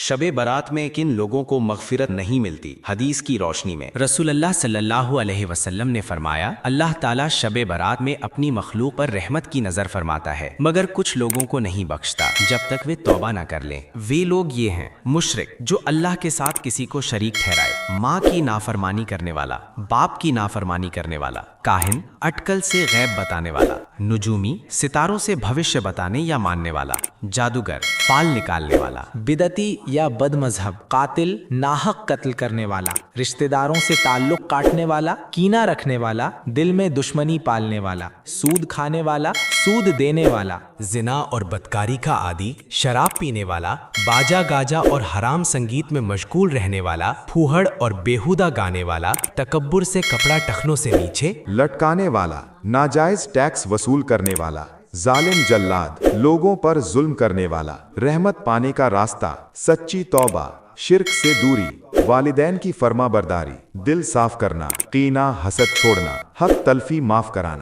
شب برات میں کن لوگوں کو مغفرت نہیں ملتی؟ حدیث کی روشنی میں رسول اللہ صلی اللہ علیہ وسلم نے فرمایا، اللہ تعالیٰ شب برات میں اپنی مخلوق پر رحمت کی نظر فرماتا ہے، مگر کچھ لوگوں کو نہیں بخشتا جب تک وہ توبہ نہ کر لیں۔ وہ لوگ یہ ہیں: مشرک، جو اللہ کے ساتھ کسی کو شریک ٹھہرائے، ماں کی نافرمانی کرنے والا، باپ کی نافرمانی کرنے والا، کاہن، اٹکل سے غیب بتانے والا، نجومی، ستاروں سے بھوشیہ بتانے یا ماننے والا، جادوگر، فال نکالنے والا، بدعتی یا بد مذہب، قاتل، ناحق قتل کرنے والا، رشتہ داروں سے تعلق کاٹنے والا، کینہ رکھنے والا، دل میں دشمنی پالنے والا، سود کھانے والا، سود دینے والا، زنا اور بدکاری کا عادی، شراب پینے والا، باجا گاجا اور حرام سنگیت میں مشغول رہنے والا، پھوہڑ اور بیہودہ گانے والا، تکبر سے کپڑا ٹخنوں سے نیچے لٹکانے والا، ناجائز ٹیکس وصول کرنے والا، ظالم جلاد، لوگوں پر ظلم کرنے والا، رحمت پانے کا راستہ، سچی توبہ، شرک سے دوری، والدین کی فرما برداری، دل صاف کرنا، کینہ حسد چھوڑنا، حق تلفی معاف کرانا۔